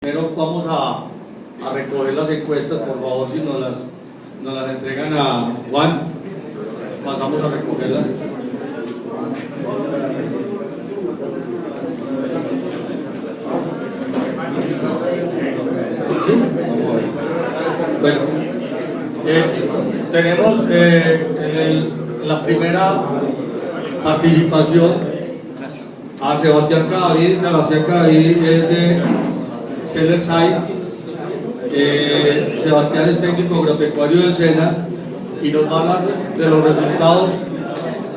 Primero vamos a recoger las encuestas, por favor, si nos las entregan a Juan, pasamos a recogerlas. Bueno, tenemos la primera participación a Sebastián Cadavid. Sebastián Cadavid es de Sellerside. Sebastián es técnico agropecuario del SENA y nos va a hablar de los resultados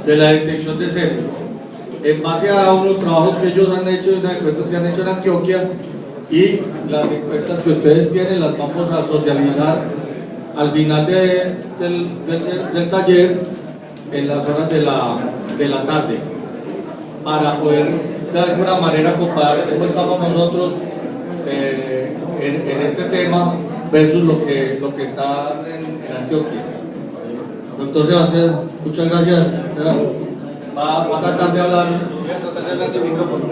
de la detección de ceros en base a unos trabajos que ellos han hecho, unas encuestas que han hecho en Antioquia, y las encuestas que ustedes tienen las vamos a socializar al final del taller en las horas de la tarde, para poder de alguna manera comparar cómo estamos nosotros en este tema versus lo que está en Antioquia. Entonces, muchas gracias. Va a tratar de hablar. Voy a tratar de hablar sin micrófono.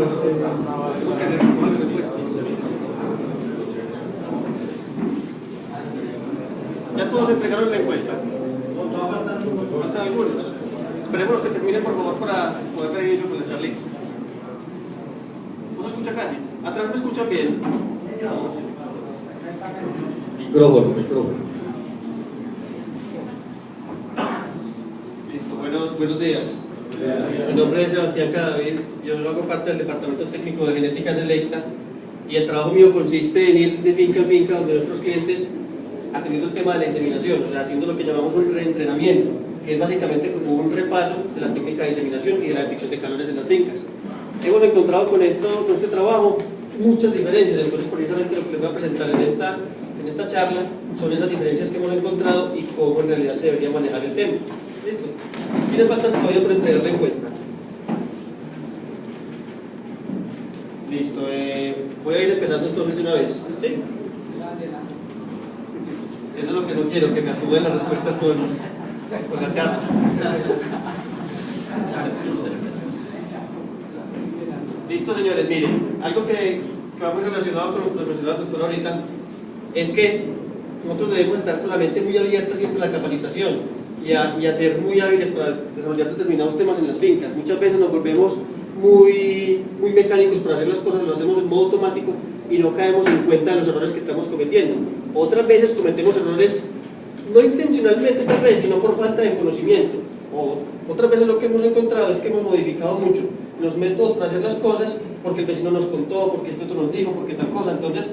Ya todos entregaron la encuesta. Faltan algunos. Esperemos que terminen, por favor, para poder dar inicio con la charlita. ¿No se escucha casi? ¿Atrás me escuchan bien? Micrófono. Listo, buenos días. Mi nombre es Sebastián Cadavid, yo hago parte del Departamento Técnico de Genética Selecta, y el trabajo mío consiste en ir de finca en finca donde nuestros clientes, atendiendo el tema de la inseminación, o sea, haciendo lo que llamamos un reentrenamiento, que es básicamente como un repaso de la técnica de inseminación y de la detección de calores en las fincas. Hemos encontrado con este trabajo muchas diferencias, entonces precisamente lo que les voy a presentar en esta charla son esas diferencias que hemos encontrado y cómo en realidad se debería manejar el tema. ¿Listo? ¿Quiénes faltan todavía por entregar la encuesta? Listo, voy a ir empezando entonces de una vez, ¿sí? Eso es lo que no quiero, que me acuden las respuestas con la charla. Listo, señores, miren, algo que va muy relacionado con lo que mencionó la doctora ahorita, es que nosotros debemos estar con la mente muy abierta siempre a la capacitación y a ser muy hábiles para desarrollar determinados temas en las fincas. Muchas veces nos volvemos muy mecánicos para hacer las cosas, lo hacemos en modo automático y no caemos en cuenta de los errores que estamos cometiendo. Otras veces cometemos errores no intencionalmente tal vez, sino por falta de conocimiento. O otras veces lo que hemos encontrado es que hemos modificado mucho los métodos para hacer las cosas porque el vecino nos contó, porque esto otro nos dijo, porque tal cosa. Entonces,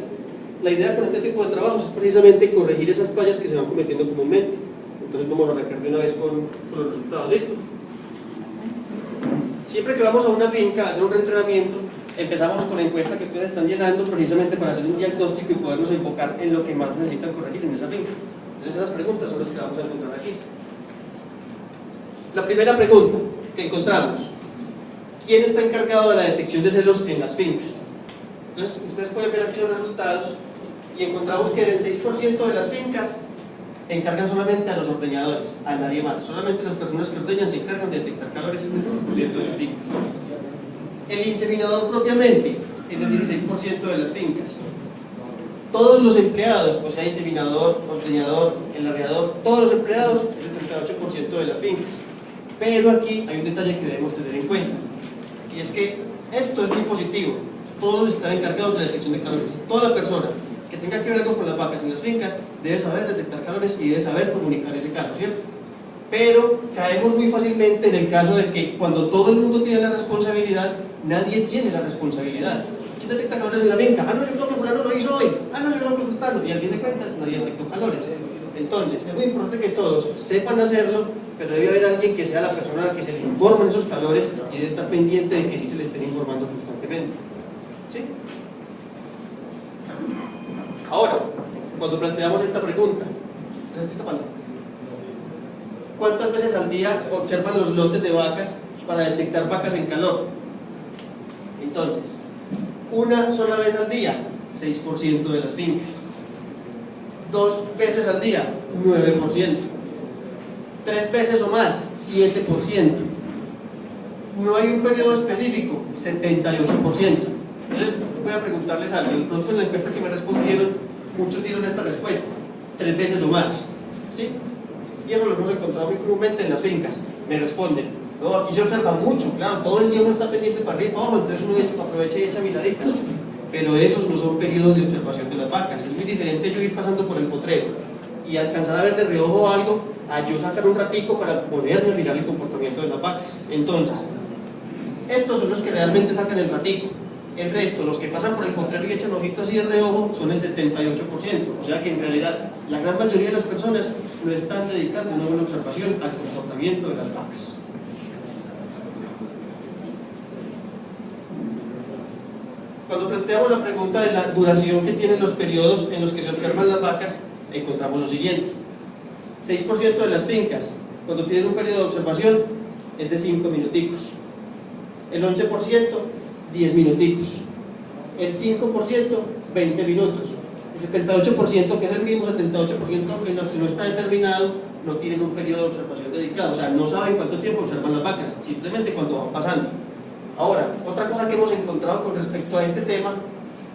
la idea con este tipo de trabajos es precisamente corregir esas fallas que se van cometiendo comúnmente. Entonces vamos a arrancar de una vez con los resultados. ¿Listo? Siempre que vamos a una finca a hacer un reentrenamiento, empezamos con la encuesta que ustedes están llenando precisamente para hacer un diagnóstico y podernos enfocar en lo que más necesitan corregir en esa finca. Entonces esas preguntas son las que vamos a encontrar aquí. La primera pregunta que encontramos: ¿quién está encargado de la detección de celos en las fincas? Entonces ustedes pueden ver aquí los resultados y encontramos que del 6% de las fincas encargan solamente a los ordeñadores, a nadie más. Solamente las personas que ordeñan se encargan de detectar calores en el 6% de las fincas. El inseminador propiamente es del 16% de las fincas. Todos los empleados, o sea, inseminador, ordeñador, enlarreador, todos los empleados es el 38% de las fincas. Pero aquí hay un detalle que debemos tener en cuenta, y es que esto es muy positivo. Todos están encargados de la detección de calores. Toda la persona que tenga que ver algo con las vacas en las fincas debe saber detectar calores y debe saber comunicar ese caso, ¿cierto? Pero caemos muy fácilmente en el caso de que cuando todo el mundo tiene la responsabilidad, nadie tiene la responsabilidad. ¿Quién detecta calores en la finca? Ah, no, yo creo que fulano lo hizo hoy. Ah, no, yo lo consultando. Y al fin de cuentas, nadie detectó calores. Entonces, es muy importante que todos sepan hacerlo, pero debe haber alguien que sea la persona a la que se le informen esos calores y debe estar pendiente de que sí se le estén informando constantemente. ¿Sí? Ahora, cuando planteamos esta pregunta, ¿cuántas veces al día observan los lotes de vacas para detectar vacas en calor? Entonces, una sola vez al día, 6% de las fincas. 2 veces al día, 9%. 3 veces o más, 7%. No hay un periodo específico, 78%. Entonces voy a preguntarles algo. De pronto en la encuesta que me respondan dieron esta respuesta, 3 veces o más, ¿sí? Y eso lo hemos encontrado muy comúnmente en las fincas. Me responden, no, aquí se observa mucho, claro, todo el día uno está pendiente para arriba y para abajo, entonces uno aprovecha y echa miraditas. Pero esos no son periodos de observación de las vacas. Es muy diferente yo ir pasando por el potrero y alcanzar a ver de reojo algo, a yo sacar un ratico para ponerme a mirar el comportamiento de las vacas. Entonces, estos son los que realmente sacan el ratico. El resto, los que pasan por el potrero y echan ojitos así de reojo, son el 78%. O sea que en realidad la gran mayoría de las personas no están dedicando una buena observación al comportamiento de las vacas. Cuando planteamos la pregunta de la duración que tienen los periodos en los que se observan las vacas, encontramos lo siguiente: 6% de las fincas, cuando tienen un periodo de observación, es de 5 minuticos. El 11%, 10 minuticos. El 5%, 20 minutos. El 78%, que es el mismo 78% en lo que no está determinado, no tienen un periodo de observación dedicado. O sea, no saben cuánto tiempo observan las vacas, simplemente cuando van pasando. Ahora, otra cosa que hemos encontrado con respecto a este tema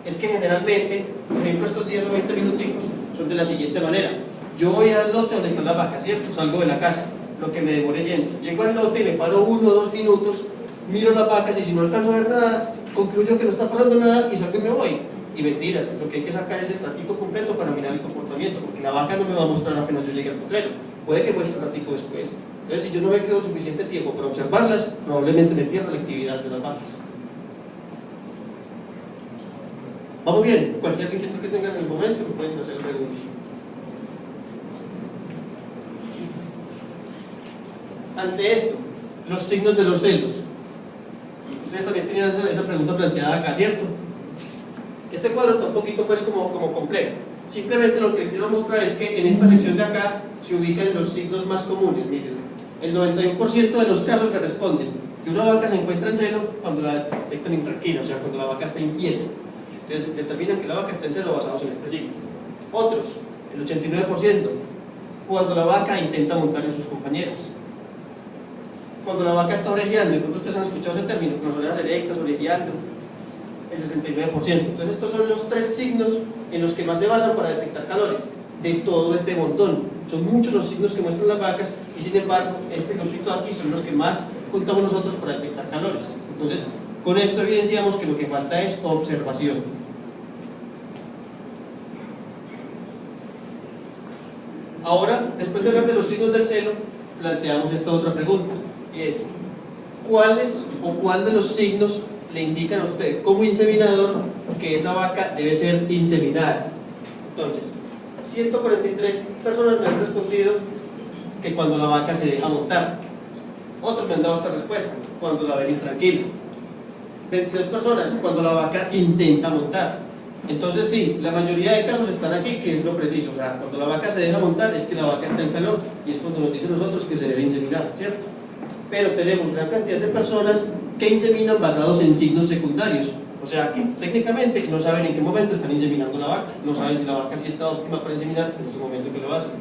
es que generalmente, por ejemplo, estos 10 o 20 minuticos son de la siguiente manera: yo voy al lote donde están las vacas, ¿cierto? Salgo de la casa, lo que me demore yendo. Llego al lote y me paro 1 o 2 minutos, miro las vacas y si no alcanzo a ver nada, concluyo que no está pasando nada y salgo y me voy. Y mentiras, lo que hay que sacar es el ratito completo para mirar el comportamiento, porque la vaca no me va a mostrar apenas yo llegue al potrero, puede que muestre un ratico después. Entonces, si yo no me quedo suficiente tiempo para observarlas, probablemente me pierda la actividad de las vacas. ¿Vamos bien? Cualquier inquietud que tengan en el momento, me pueden hacer preguntas. Ante esto, los signos de los celos. Ustedes también tenían esa pregunta planteada acá, ¿cierto? Este cuadro está un poquito pues como complejo. Simplemente lo que quiero mostrar es que en esta sección de acá se ubican los signos más comunes. Miren, el 91% de los casos me responden que una vaca se encuentra en celo cuando la detectan intranquila, o sea, cuando la vaca está inquieta. Entonces determinan que la vaca está en celo basados en este signo. Otros, el 89%, cuando la vaca intenta montar en sus compañeras. Cuando la vaca está orejeando, y ustedes han escuchado ese término, con las orejas erectas, orejeando, el 69%. Entonces estos son los 3 signos en los que más se basan para detectar calores de todo este montón. Son muchos los signos que muestran las vacas y sin embargo este grupito aquí son los que más contamos nosotros para detectar calores. Entonces con esto evidenciamos que lo que falta es observación. Ahora, después de hablar de los signos del celo, planteamos esta otra pregunta, y es: ¿cuáles o cuál de los signos le indican a usted como inseminador que esa vaca debe ser inseminada? Entonces, 143 personas me han respondido que cuando la vaca se deja montar. Otros me han dado esta respuesta: cuando la ven intranquila. 22 personas, cuando la vaca intenta montar. Entonces sí, la mayoría de casos están aquí, que es lo preciso. O sea, cuando la vaca se deja montar es que la vaca está en calor y es cuando nos dicen nosotros que se debe inseminar, ¿cierto? Pero tenemos gran cantidad de personas que inseminan basados en signos secundarios. O sea que técnicamente no saben en qué momento están inseminando la vaca, no saben si la vaca sí está óptima para inseminar en ese momento que lo hacen.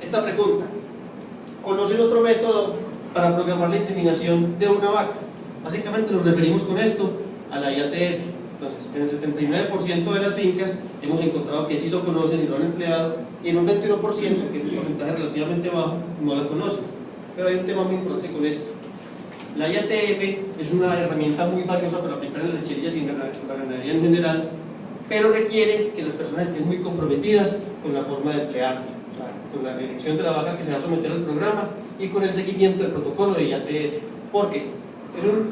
Esta pregunta: ¿conocen otro método para programar la inseminación de una vaca? Básicamente nos referimos con esto a la IATF. Entonces, en el 79% de las fincas hemos encontrado que sí lo conocen y lo han empleado, y en un 21%, que es un porcentaje relativamente bajo, no la conocen. Pero hay un tema muy importante con esto. La IATF es una herramienta muy valiosa para aplicar en lecherías y en la ganadería en general, pero requiere que las personas estén muy comprometidas con la forma de emplearla, con la dirección de la vaca que se va a someter al programa y con el seguimiento del protocolo de IATF. ¿Por qué?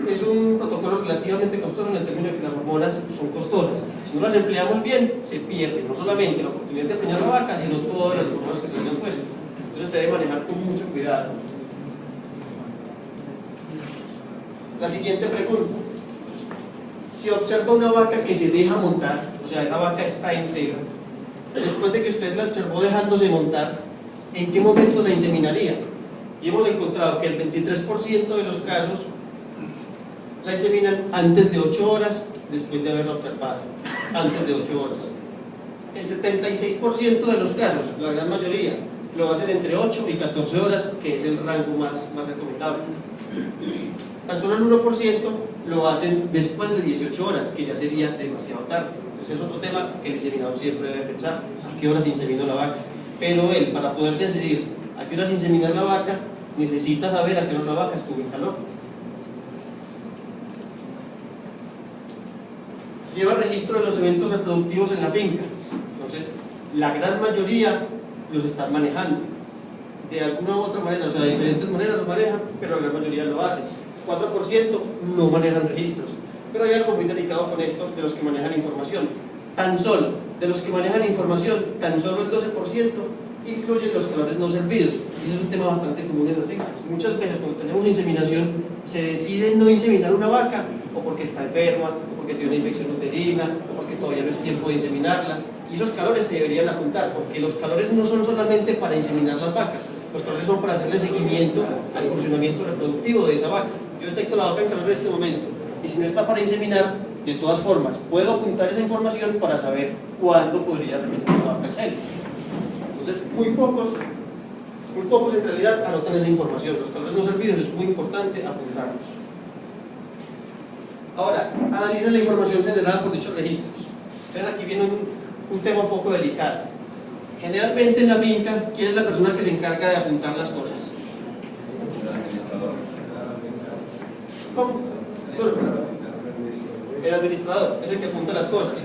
Es un protocolo relativamente costoso en el término de que las hormonas son costosas. Si no las empleamos bien, se pierde no solamente la oportunidad de preñar la vaca, sino todas las hormonas que se le han puesto. Entonces se debe manejar con mucho cuidado. La siguiente pregunta: si observa una vaca que se deja montar, o sea, esa vaca está en celo, después de que usted la observó dejándose montar, ¿en qué momento la inseminaría? Y hemos encontrado que el 23% de los casos la inseminan antes de 8 horas después de haberla observado, antes de 8 horas. El 76% de los casos, la gran mayoría, lo hacen entre 8 y 14 horas, que es el rango más recomendable. Tan solo el 1% lo hacen después de 18 horas, que ya sería demasiado tarde. Entonces es otro tema que el inseminador siempre debe pensar, a qué horas inseminó la vaca. Pero él, para poder decidir a qué horas inseminar la vaca, necesita saber a qué horas la vaca estuvo en calor. Lleva registro de los eventos reproductivos en la finca. Entonces, la gran mayoría los están manejando. De alguna u otra manera, o sea, de diferentes maneras los manejan, pero la gran mayoría lo hacen. 4% no manejan registros. Pero hay algo muy delicado con esto de los que manejan información. Tan solo, de los que manejan información, tan solo el 12% incluyen los calores no servidos. Y ese es un tema bastante común en las fincas. Muchas veces cuando tenemos inseminación, se decide no inseminar una vaca, o porque está enferma, o porque tiene una infección uterina, o porque todavía no es tiempo de inseminarla. Y esos calores se deberían apuntar, porque los calores no son solamente para inseminar las vacas, los calores son para hacerle seguimiento al funcionamiento reproductivo de esa vaca. Yo detecto la vaca en calor en este momento, y si no está para inseminar, de todas formas, puedo apuntar esa información para saber cuándo podría remitir esa vaca al semen. Entonces, muy pocos en realidad anotan esa información. Los calores no servidos es muy importante apuntarlos. Ahora, analizan la información generada por dichos registros. Entonces, aquí viene un tema un poco delicado. Generalmente en la finca, ¿quién es la persona que se encarga de apuntar las cosas? El administrador. ¿Cómo? El administrador es el que apunta las cosas.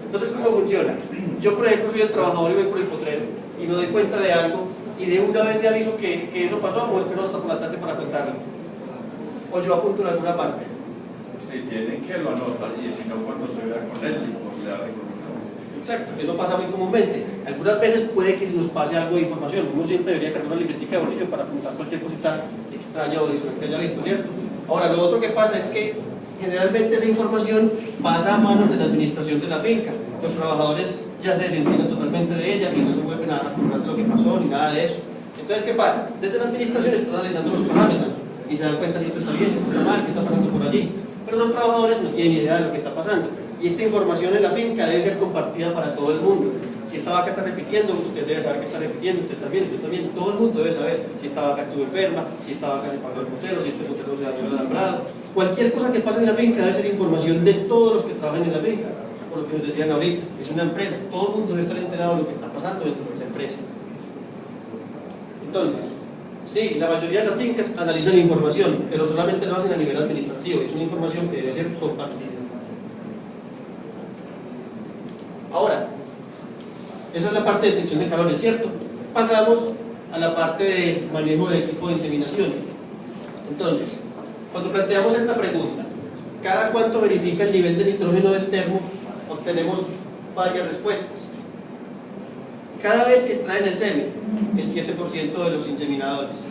Entonces, ¿cómo funciona? Yo, por ejemplo, soy el trabajador y voy por el potrero y me doy cuenta de algo y de una vez le aviso que eso pasó, o espero hasta por la tarde para contarlo. O yo apunto en alguna parte. Si tienen que lo anotan, y si no, cuando se vea con él, le da la información. Exacto, eso pasa muy comúnmente. Algunas veces puede que se nos pase algo de información. Uno siempre debería cargar una libretica de bolsillo para apuntar cualquier cosita extraña o adicional que haya visto, ¿cierto? Ahora, lo otro que pasa es que generalmente esa información pasa a manos de la administración de la finca. Los trabajadores ya se desentienden totalmente de ella y no se vuelven a acordar de lo que pasó ni nada de eso. Entonces, ¿qué pasa? Desde la administración están analizando los parámetros y se dan cuenta si esto está bien, si esto está mal, qué está pasando por allí. Pero los trabajadores no tienen idea de lo que está pasando. Y esta información en la finca debe ser compartida para todo el mundo. Si esta vaca está repitiendo, usted debe saber que está repitiendo, usted también, todo el mundo debe saber si esta vaca estuvo enferma, si esta vaca se pagó el potero, si este potero se dañó el alambrado. Cualquier cosa que pase en la finca debe ser información de todos los que trabajan en la finca. Por lo que nos decían ahorita, es una empresa, todo el mundo debe estar enterado de lo que está pasando dentro de esa empresa. Entonces, sí, la mayoría de las fincas analizan información, pero solamente lo hacen a nivel administrativo, y es una información que debe ser compartida. Ahora, esa es la parte de detección de calores, ¿cierto? Pasamos a la parte de manejo del equipo de inseminación. Entonces, cuando planteamos esta pregunta, ¿cada cuánto verifica el nivel de nitrógeno del termo? Obtenemos varias respuestas. Cada vez que extraen el semen, el 7% de los inseminadores.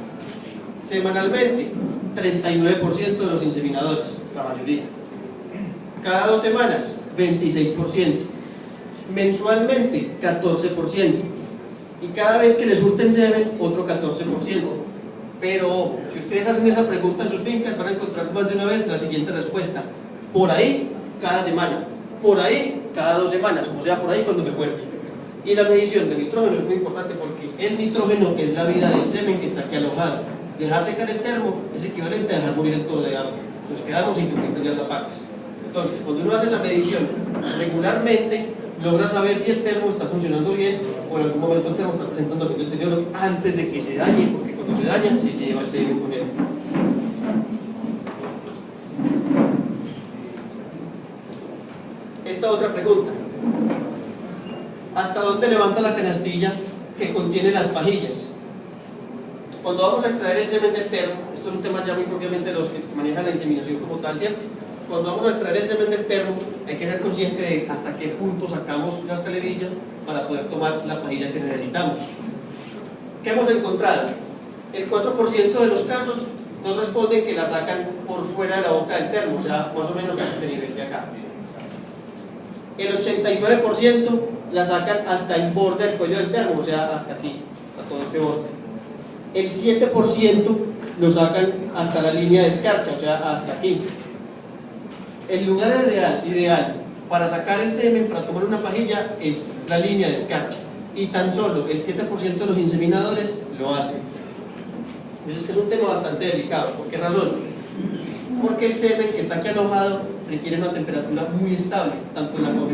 Semanalmente, 39% de los inseminadores, la mayoría. Cada 2 semanas, 26%. Mensualmente, 14%. Y cada vez que les surten semen, otro 14%. Pero si ustedes hacen esa pregunta en sus fincas, van a encontrar más de una vez la siguiente respuesta. Por ahí, cada semana. Por ahí, cada 2 semanas. O sea, por ahí cuando me acuerdo. Y la medición del nitrógeno es muy importante porque el nitrógeno es la vida del semen que está aquí alojado. Dejar secar el termo es equivalente a dejar morir el toro de agua. Nos quedamos sin tener las vacas. Entonces, cuando uno hace la medición regularmente, logra saber si el termo está funcionando bien o en algún momento el termo está presentando algún deterioro antes de que se dañe, porque cuando se daña se lleva el semen con él. Esta otra pregunta: ¿hasta dónde levanta la canastilla que contiene las pajillas? Cuando vamos a extraer el semen del termo, esto es un tema ya muy propiamente de los que manejan la inseminación como tal, ¿cierto? Cuando vamos a extraer el semen del termo, hay que ser consciente de hasta qué punto sacamos la escalerilla para poder tomar la pajilla que necesitamos. ¿Qué hemos encontrado? El 4% de los casos nos responden que la sacan por fuera de la boca del termo, o sea, más o menos a este nivel de acá. El 89% la sacan hasta el borde del cuello del termo, o sea, hasta aquí, hasta todo este borde. El 7% lo sacan hasta la línea de escarcha, o sea, hasta aquí. El lugar ideal para sacar el semen, para tomar una pajilla, es la línea de escarcha. Y tan solo el 7% de los inseminadores lo hacen. Entonces es que es un tema bastante delicado. ¿Por qué razón? porque el semen que está aquí alojado requiere una temperatura muy estable, tanto en la congelación